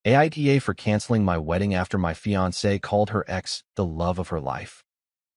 AITA for canceling my wedding after my fiancée called her ex the love of her life.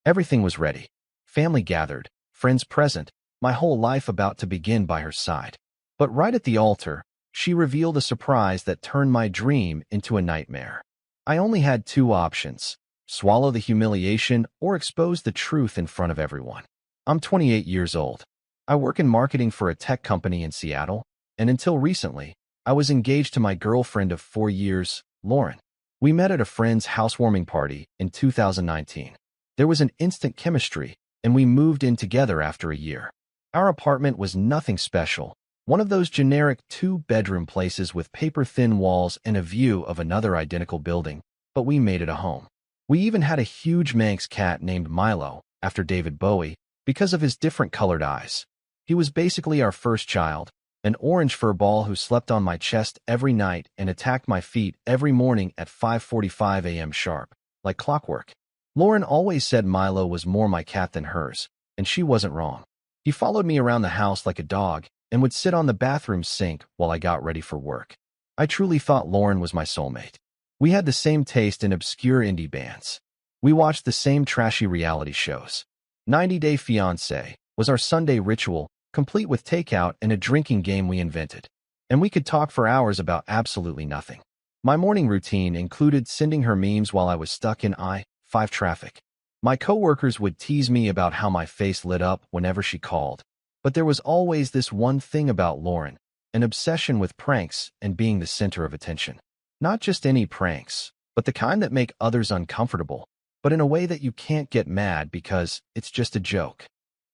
Everything was ready. Family gathered, friends present, my whole life about to begin by her side. But right at the altar, she revealed a surprise that turned my dream into a nightmare. I only had two options: swallow the humiliation or expose the truth in front of everyone. I'm 28 years old. I work in marketing for a tech company in Seattle, and until recently, I was engaged to my girlfriend of 4 years, Lauren. We met at a friend's housewarming party in 2019. There was an instant chemistry, and we moved in together after a year. Our apartment was nothing special, one of those generic two-bedroom places with paper-thin walls and a view of another identical building, but we made it a home. We even had a huge Manx cat named Milo, after David Bowie, because of his different colored eyes. He was basically our first child, an orange fur ball who slept on my chest every night and attacked my feet every morning at 5:45 a.m. sharp, like clockwork. Lauren always said Milo was more my cat than hers, and she wasn't wrong. He followed me around the house like a dog and would sit on the bathroom sink while I got ready for work. I truly thought Lauren was my soulmate. We had the same taste in obscure indie bands. We watched the same trashy reality shows. 90 Day Fiancé was our Sunday ritual, complete with takeout and a drinking game we invented. And we could talk for hours about absolutely nothing. My morning routine included sending her memes while I was stuck in I-5 traffic. My coworkers would tease me about how my face lit up whenever she called. But there was always this one thing about Lauren, an obsession with pranks and being the center of attention. Not just any pranks, but the kind that make others uncomfortable, but in a way that you can't get mad because it's just a joke.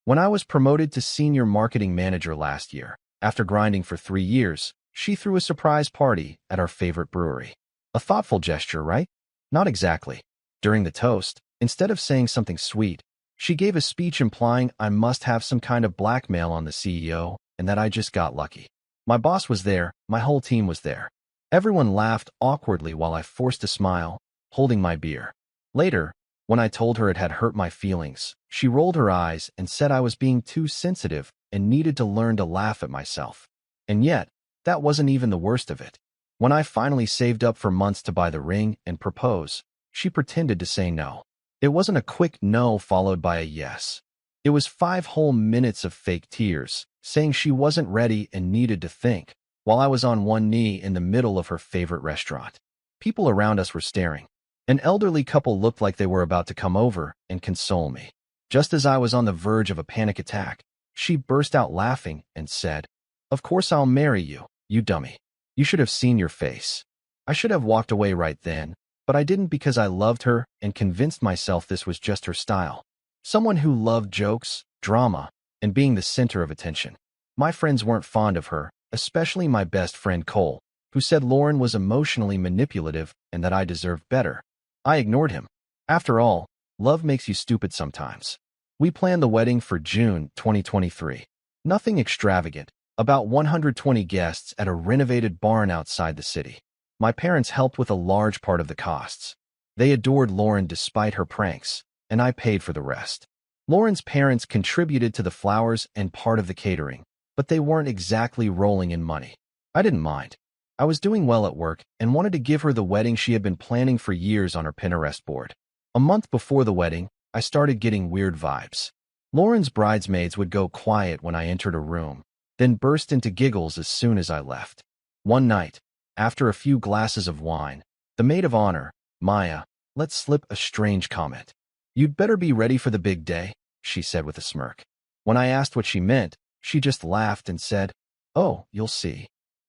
When I was promoted to senior marketing manager last year, after grinding for 3 years, she threw a surprise party at our favorite brewery. A thoughtful gesture, right? Not exactly. During the toast, instead of saying something sweet, she gave a speech implying I must have some kind of blackmail on the CEO and that I just got lucky. My boss was there, my whole team was there. Everyone laughed awkwardly while I forced a smile, holding my beer. Later, when I told her it had hurt my feelings, she rolled her eyes and said I was being too sensitive and needed to learn to laugh at myself. And yet, that wasn't even the worst of it. When I finally saved up for months to buy the ring and propose, she pretended to say no. It wasn't a quick no followed by a yes. It was 5 whole minutes of fake tears, saying she wasn't ready and needed to think, while I was on one knee in the middle of her favorite restaurant. People around us were staring. An elderly couple looked like they were about to come over and console me. Just as I was on the verge of a panic attack, she burst out laughing and said, "Of course I'll marry you, you dummy. You should have seen your face." I should have walked away right then, but I didn't because I loved her and convinced myself this was just her style. Someone who loved jokes, drama, and being the center of attention. My friends weren't fond of her, especially my best friend Cole, who said Lauren was emotionally manipulative and that I deserved better. I ignored him. After all, love makes you stupid sometimes. We planned the wedding for June 2023. Nothing extravagant, about 120 guests at a renovated barn outside the city. My parents helped with a large part of the costs. They adored Lauren despite her pranks, and I paid for the rest. Lauren's parents contributed to the flowers and part of the catering, but they weren't exactly rolling in money. I didn't mind. I was doing well at work and wanted to give her the wedding she had been planning for years on her Pinterest board. A month before the wedding, I started getting weird vibes. Lauren's bridesmaids would go quiet when I entered a room, then burst into giggles as soon as I left. One night, after a few glasses of wine, the maid of honor, Maya, let slip a strange comment. "You'd better be ready for the big day," she said with a smirk. When I asked what she meant, she just laughed and said, "Oh, you'll see."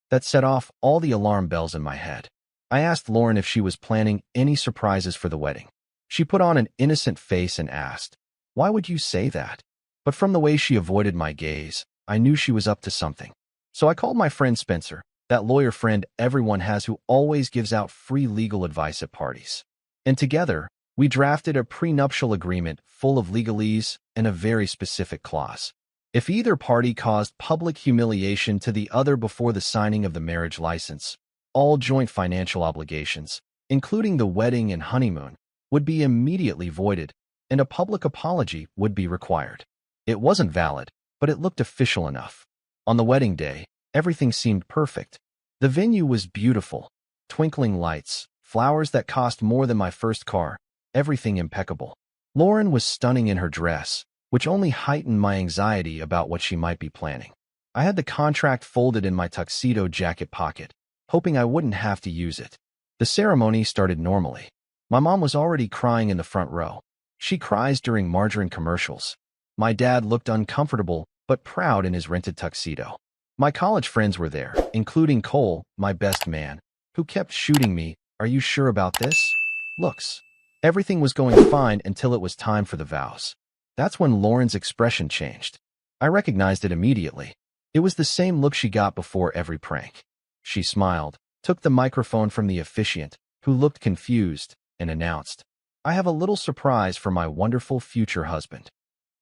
That set off all the alarm bells in my head. I asked Lauren if she was planning any surprises for the wedding. She put on an innocent face and asked, "Why would you say that?" But from the way she avoided my gaze, I knew she was up to something. So I called my friend Spencer, that lawyer friend everyone has who always gives out free legal advice at parties. And together, we drafted a prenuptial agreement full of legalese and a very specific clause. If either party caused public humiliation to the other before the signing of the marriage license, all joint financial obligations, including the wedding and honeymoon, would be immediately voided, and a public apology would be required. It wasn't valid, but it looked official enough. On the wedding day, everything seemed perfect. The venue was beautiful. Twinkling lights, flowers that cost more than my first car, everything impeccable. Lauren was stunning in her dress, which only heightened my anxiety about what she might be planning. I had the contract folded in my tuxedo jacket pocket, hoping I wouldn't have to use it. The ceremony started normally. My mom was already crying in the front row. She cries during margarine commercials. My dad looked uncomfortable but proud in his rented tuxedo. My college friends were there, including Cole, my best man, who kept shooting me, "Are you sure about this?" looks. Everything was going fine until it was time for the vows. That's when Lauren's expression changed. I recognized it immediately. It was the same look she got before every prank. She smiled, took the microphone from the officiant, who looked confused, and announced, "I have a little surprise for my wonderful future husband."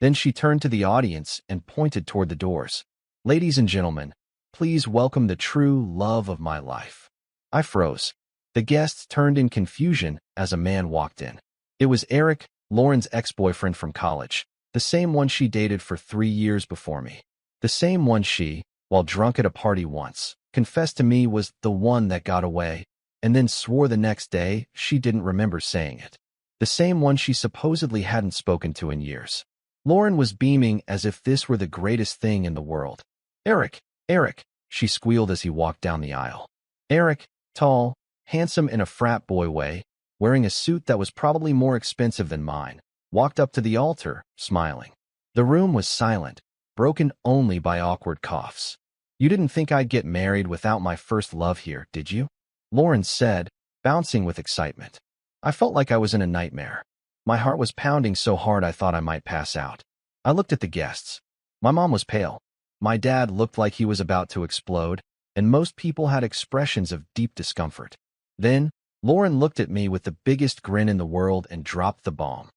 Then she turned to the audience and pointed toward the doors. "Ladies and gentlemen, please welcome the true love of my life." I froze. The guests turned in confusion as a man walked in. It was Eric, Lauren's ex-boyfriend from college, the same one she dated for 3 years before me. The same one she, while drunk at a party once, confessed to me was the one that got away, and then swore the next day she didn't remember saying it. The same one she supposedly hadn't spoken to in years. Lauren was beaming as if this were the greatest thing in the world. "Eric, Eric," she squealed as he walked down the aisle. Eric, tall, handsome in a frat boy way, wearing a suit that was probably more expensive than mine, walked up to the altar, smiling. The room was silent, broken only by awkward coughs. "You didn't think I'd get married without my first love here, did you?" Lauren said, bouncing with excitement. I felt like I was in a nightmare. My heart was pounding so hard I thought I might pass out. I looked at the guests. My mom was pale. My dad looked like he was about to explode, and most people had expressions of deep discomfort. Then, Lauren looked at me with the biggest grin in the world and dropped the bomb.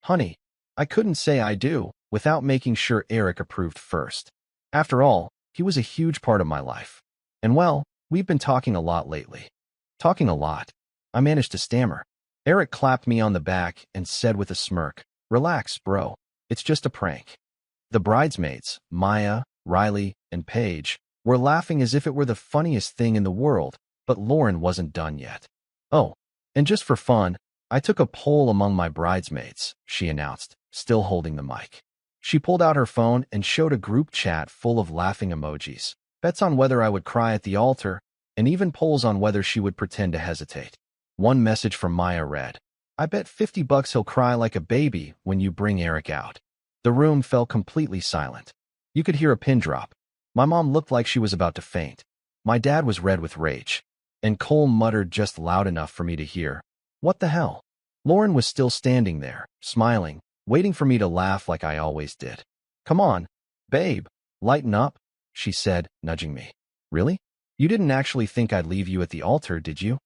"Honey, I couldn't say I do without making sure Eric approved first. After all, he was a huge part of my life. And well, we've been talking a lot lately." "Talking a lot?" I managed to stammer. Eric clapped me on the back and said with a smirk, "Relax, bro. It's just a prank." The bridesmaids, Maya, Riley, and Paige, were laughing as if it were the funniest thing in the world, but Lauren wasn't done yet. "Oh, and just for fun, I took a poll among my bridesmaids," she announced, still holding the mic. She pulled out her phone and showed a group chat full of laughing emojis, bets on whether I would cry at the altar, and even polls on whether she would pretend to hesitate. One message from Maya read, "I bet $50 he'll cry like a baby when you bring Eric out." The room fell completely silent. You could hear a pin drop. My mom looked like she was about to faint. My dad was red with rage. And Cole muttered just loud enough for me to hear, "What the hell?" Lauren was still standing there, smiling, waiting for me to laugh like I always did. "Come on, babe, lighten up," she said, nudging me. "Really? You didn't actually think I'd leave you at the altar, did you?"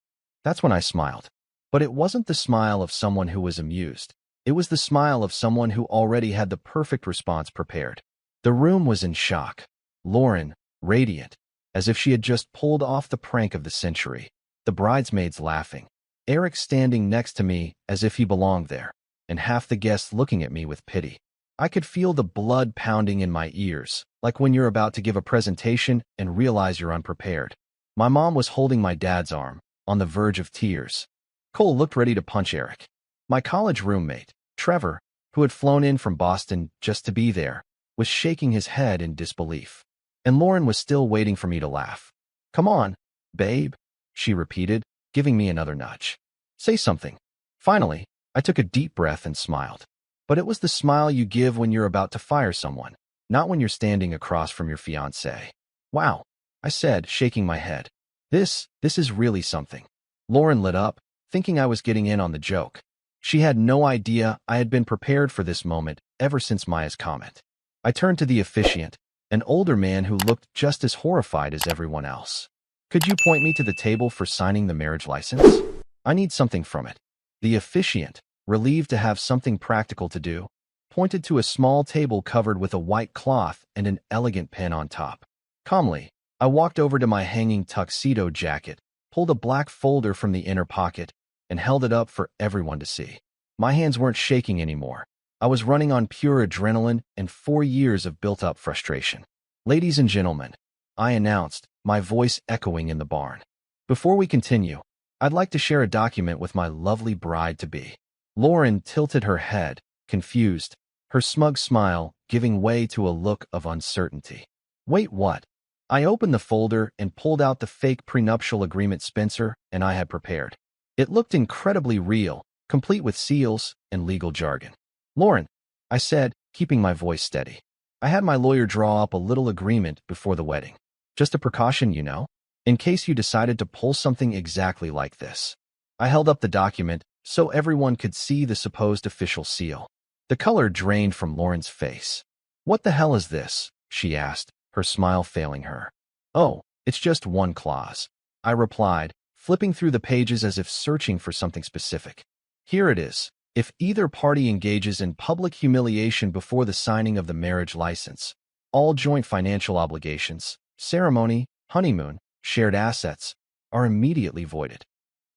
That's when I smiled. But it wasn't the smile of someone who was amused. It was the smile of someone who already had the perfect response prepared. The room was in shock. Lauren, radiant, as if she had just pulled off the prank of the century. The bridesmaids laughing. Eric standing next to me as if he belonged there, and half the guests looking at me with pity. I could feel the blood pounding in my ears, like when you're about to give a presentation and realize you're unprepared. My mom was holding my dad's arm, on the verge of tears. Cole looked ready to punch Eric. My college roommate, Trevor, who had flown in from Boston just to be there, was shaking his head in disbelief. And Lauren was still waiting for me to laugh. "Come on, babe," she repeated, giving me another nudge. "Say something." Finally, I took a deep breath and smiled. But it was the smile you give when you're about to fire someone, not when you're standing across from your fiancée. "Wow," I said, shaking my head. This is really something." Lauren lit up, thinking I was getting in on the joke. She had no idea I had been prepared for this moment ever since Maya's comment. I turned to the officiant, an older man who looked just as horrified as everyone else. "Could you point me to the table for signing the marriage license? I need something from it." The officiant, relieved to have something practical to do, pointed to a small table covered with a white cloth and an elegant pen on top. Calmly, I walked over to my hanging tuxedo jacket, pulled a black folder from the inner pocket, and held it up for everyone to see. My hands weren't shaking anymore. I was running on pure adrenaline and 4 years of built-up frustration. "Ladies and gentlemen," I announced, my voice echoing in the barn. "Before we continue, I'd like to share a document with my lovely bride-to-be. Lauren tilted her head, confused, her smug smile giving way to a look of uncertainty. Wait, what? I opened the folder and pulled out the fake prenuptial agreement Spencer and I had prepared. It looked incredibly real, complete with seals and legal jargon. Lauren, I said, keeping my voice steady. I had my lawyer draw up a little agreement before the wedding. Just a precaution, you know, in case you decided to pull something exactly like this. I held up the document so everyone could see the supposed official seal. The color drained from Lauren's face. What the hell is this? She asked, her smile failing her. Oh, it's just one clause, I replied, flipping through the pages as if searching for something specific. Here it is. If either party engages in public humiliation before the signing of the marriage license, all joint financial obligations, ceremony, honeymoon, shared assets, are immediately voided.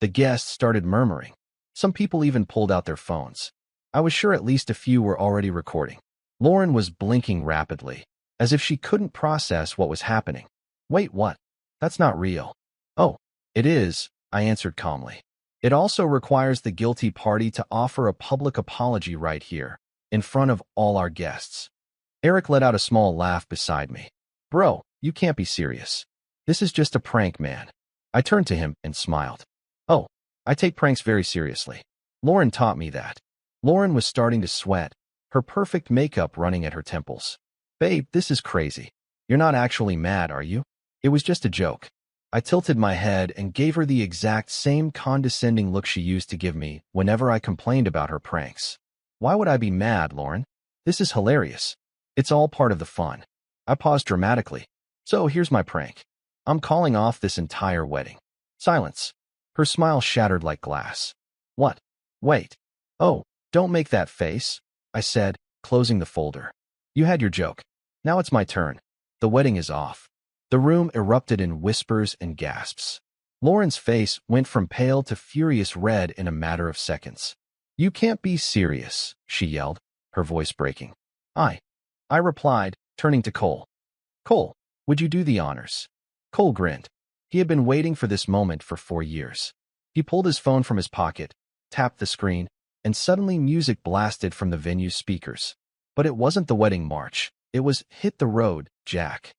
The guests started murmuring. Some people even pulled out their phones. I was sure at least a few were already recording. Lauren was blinking rapidly, as if she couldn't process what was happening. Wait, what? That's not real. Oh, it is, I answered calmly. It also requires the guilty party to offer a public apology right here, in front of all our guests. Eric let out a small laugh beside me. Bro, you can't be serious. This is just a prank, man. I turned to him and smiled. Oh, I take pranks very seriously. Lauren taught me that. Lauren was starting to sweat, her perfect makeup running at her temples. Babe, this is crazy. You're not actually mad, are you? It was just a joke. I tilted my head and gave her the exact same condescending look she used to give me whenever I complained about her pranks. Why would I be mad, Lauren? This is hilarious. It's all part of the fun. I paused dramatically. So here's my prank. I'm calling off this entire wedding. Silence. Her smile shattered like glass. What? Wait. Oh, don't make that face, I said, closing the folder. You had your joke. Now it's my turn. The wedding is off. The room erupted in whispers and gasps. Lauren's face went from pale to furious red in a matter of seconds. You can't be serious, she yelled, her voice breaking. I replied, turning to Cole. Cole, would you do the honors? Cole grinned. He had been waiting for this moment for 4 years. He pulled his phone from his pocket, tapped the screen, and suddenly music blasted from the venue's speakers. But it wasn't the wedding march. It was Hit the Road, Jack.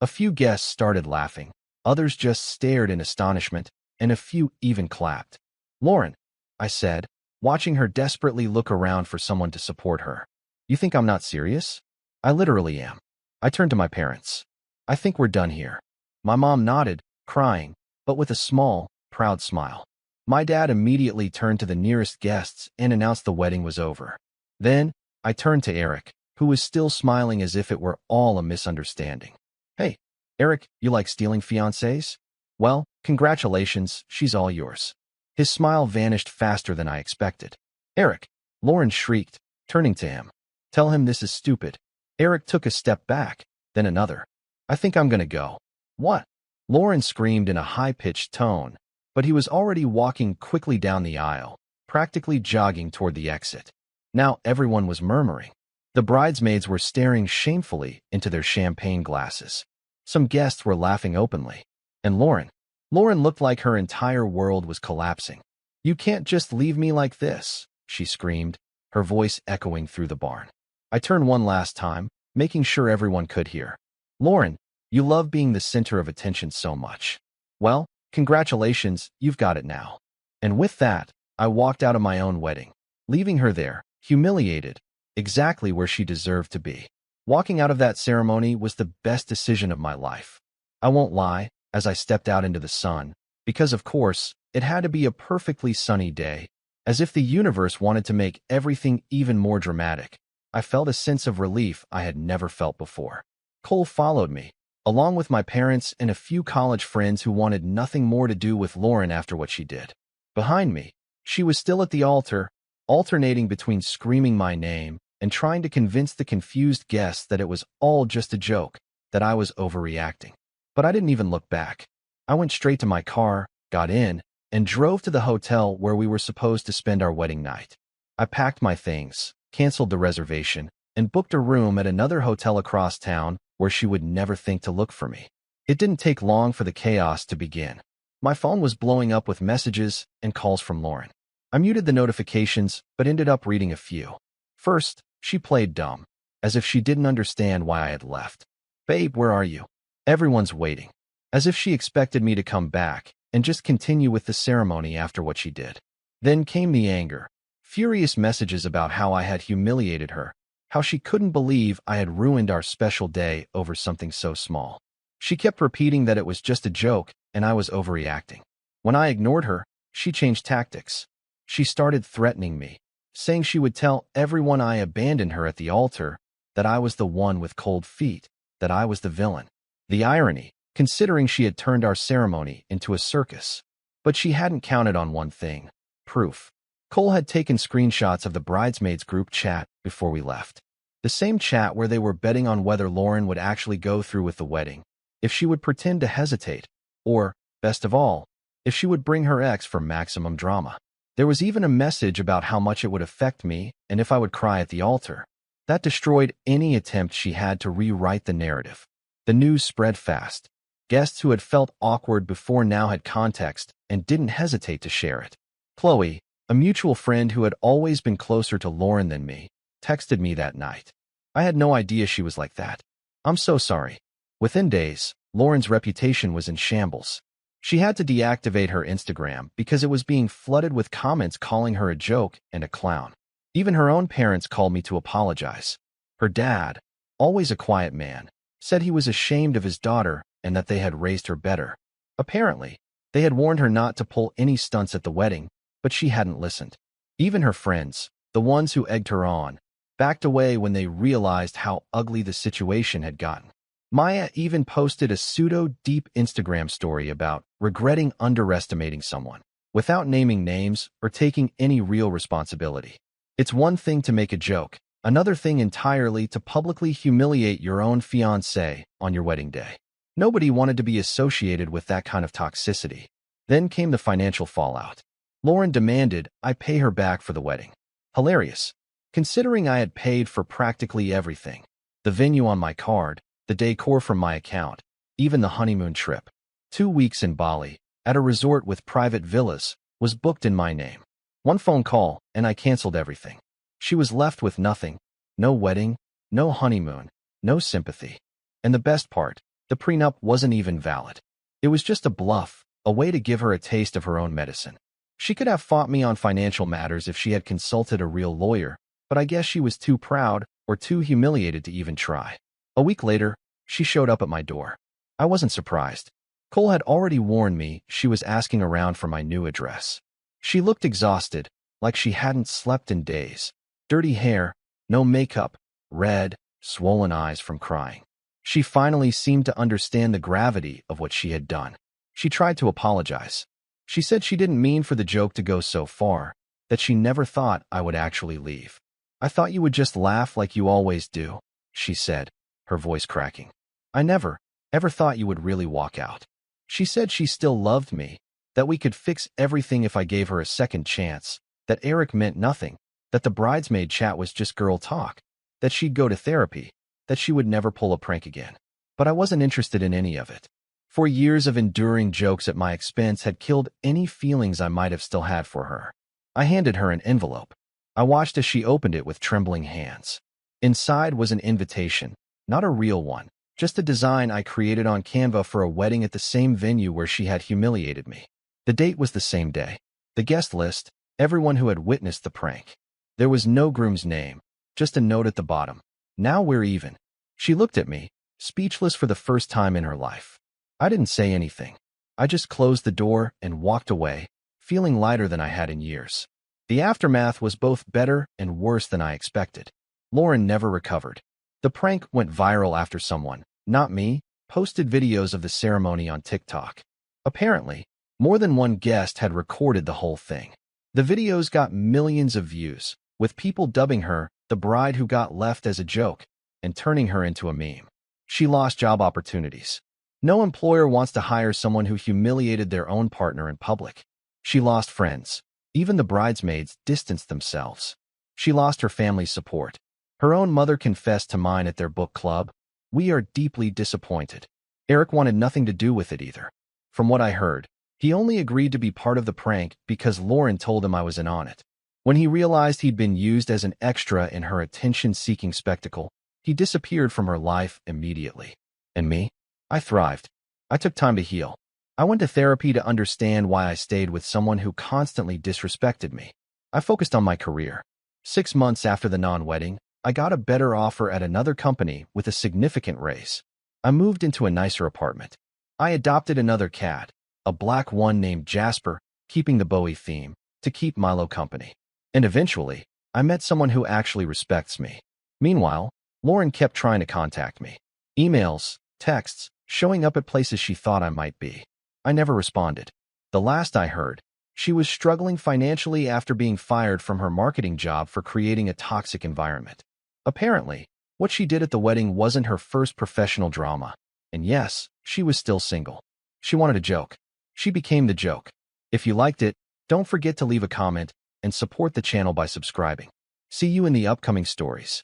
A few guests started laughing, others just stared in astonishment, and a few even clapped. Lauren, I said, watching her desperately look around for someone to support her. You think I'm not serious? I literally am. I turned to my parents. I think we're done here. My mom nodded, crying, but with a small, proud smile. My dad immediately turned to the nearest guests and announced the wedding was over. Then, I turned to Eric, who was still smiling as if it were all a misunderstanding. Hey, Eric, you like stealing fiancés? Well, congratulations, she's all yours. His smile vanished faster than I expected. Eric, Lauren shrieked, turning to him. Tell him this is stupid. Eric took a step back, then another. I think I'm gonna go. What? Lauren screamed in a high-pitched tone, but he was already walking quickly down the aisle, practically jogging toward the exit. Now everyone was murmuring. The bridesmaids were staring shamefully into their champagne glasses. Some guests were laughing openly. And Lauren looked like her entire world was collapsing. You can't just leave me like this, she screamed, her voice echoing through the barn. I turned one last time, making sure everyone could hear. Lauren, you love being the center of attention so much. Well, congratulations, you've got it now. And with that, I walked out of my own wedding, leaving her there, humiliated, exactly where she deserved to be. Walking out of that ceremony was the best decision of my life. I won't lie, as I stepped out into the sun, because of course, it had to be a perfectly sunny day, as if the universe wanted to make everything even more dramatic. I felt a sense of relief I had never felt before. Cole followed me, along with my parents and a few college friends who wanted nothing more to do with Lauren after what she did. Behind me, she was still at the altar, alternating between screaming my name and trying to convince the confused guests that it was all just a joke, that I was overreacting. But I didn't even look back. I went straight to my car, got in, and drove to the hotel where we were supposed to spend our wedding night. I packed my things, canceled the reservation, and booked a room at another hotel across town where she would never think to look for me. It didn't take long for the chaos to begin. My phone was blowing up with messages and calls from Lauren. I muted the notifications, but ended up reading a few. First, she played dumb, as if she didn't understand why I had left. "Babe, where are you? Everyone's waiting." As if she expected me to come back and just continue with the ceremony after what she did. Then came the anger. Furious messages about how I had humiliated her, how she couldn't believe I had ruined our special day over something so small. She kept repeating that it was just a joke and I was overreacting. When I ignored her, she changed tactics. She started threatening me, saying she would tell everyone I abandoned her at the altar, that I was the one with cold feet, that I was the villain. The irony, considering she had turned our ceremony into a circus. But she hadn't counted on one thing: proof. Cole had taken screenshots of the bridesmaids group chat before we left. The same chat where they were betting on whether Lauren would actually go through with the wedding, if she would pretend to hesitate, or, best of all, if she would bring her ex for maximum drama. There was even a message about how much it would affect me and if I would cry at the altar. That destroyed any attempt she had to rewrite the narrative. The news spread fast. Guests who had felt awkward before now had context and didn't hesitate to share it. Chloe, a mutual friend who had always been closer to Lauren than me, texted me that night. "I had no idea she was like that. I'm so sorry." Within days, Lauren's reputation was in shambles. She had to deactivate her Instagram because it was being flooded with comments calling her a joke and a clown. Even her own parents called me to apologize. Her dad, always a quiet man, said he was ashamed of his daughter and that they had raised her better. Apparently, they had warned her not to pull any stunts at the wedding, but she hadn't listened. Even her friends, the ones who egged her on, backed away when they realized how ugly the situation had gotten. Maya even posted a pseudo-deep Instagram story about regretting underestimating someone, without naming names or taking any real responsibility. It's one thing to make a joke, another thing entirely to publicly humiliate your own fiancé on your wedding day. Nobody wanted to be associated with that kind of toxicity. Then came the financial fallout. Lauren demanded I pay her back for the wedding. Hilarious, considering I had paid for practically everything. The venue on my card, the decor from my account, even the honeymoon trip. 2 weeks in Bali, at a resort with private villas, was booked in my name. One phone call, and I canceled everything. She was left with nothing. No wedding, no honeymoon, no sympathy. And the best part, the prenup wasn't even valid. It was just a bluff, a way to give her a taste of her own medicine. She could have fought me on financial matters if she had consulted a real lawyer, but I guess she was too proud or too humiliated to even try. A week later, she showed up at my door. I wasn't surprised. Cole had already warned me she was asking around for my new address. She looked exhausted, like she hadn't slept in days. Dirty hair, no makeup, red, swollen eyes from crying. She finally seemed to understand the gravity of what she had done. She tried to apologize. She said she didn't mean for the joke to go so far, that she never thought I would actually leave. "I thought you would just laugh like you always do," she said, her voice cracking. "I never, ever thought you would really walk out." She said she still loved me, that we could fix everything if I gave her a second chance, that Eric meant nothing, that the bridesmaid chat was just girl talk, that she'd go to therapy, that she would never pull a prank again. But I wasn't interested in any of it. 4 years of enduring jokes at my expense had killed any feelings I might have still had for her. I handed her an envelope. I watched as she opened it with trembling hands. Inside was an invitation, not a real one, just a design I created on Canva for a wedding at the same venue where she had humiliated me. The date was the same day. The guest list, everyone who had witnessed the prank. There was no groom's name, just a note at the bottom. "Now we're even." She looked at me, speechless for the first time in her life. I didn't say anything. I just closed the door and walked away, feeling lighter than I had in years. The aftermath was both better and worse than I expected. Lauren never recovered. The prank went viral after someone, not me, posted videos of the ceremony on TikTok. Apparently, more than one guest had recorded the whole thing. The videos got millions of views, with people dubbing her the bride who got left as a joke and turning her into a meme. She lost job opportunities. No employer wants to hire someone who humiliated their own partner in public. She lost friends. Even the bridesmaids distanced themselves. She lost her family's support. Her own mother confessed to mine at their book club. "We are deeply disappointed." Eric wanted nothing to do with it either. From what I heard, He only agreed to be part of the prank because Lauren told him I was in on it. When he realized he'd been used as an extra in her attention-seeking spectacle, he disappeared from her life immediately. And me? I thrived. I took time to heal. I went to therapy to understand why I stayed with someone who constantly disrespected me. I focused on my career. 6 months after the non-wedding, I got a better offer at another company with a significant raise. I moved into a nicer apartment. I adopted another cat, a black one named Jasper, keeping the Bowie theme, to keep Milo company. And eventually, I met someone who actually respects me. Meanwhile, Lauren kept trying to contact me. Emails, texts, showing up at places she thought I might be. I never responded. The last I heard, she was struggling financially after being fired from her marketing job for creating a toxic environment. Apparently, what she did at the wedding wasn't her first professional drama. And yes, she was still single. She wanted a joke. She became the joke. If you liked it, don't forget to leave a comment and support the channel by subscribing. See you in the upcoming stories.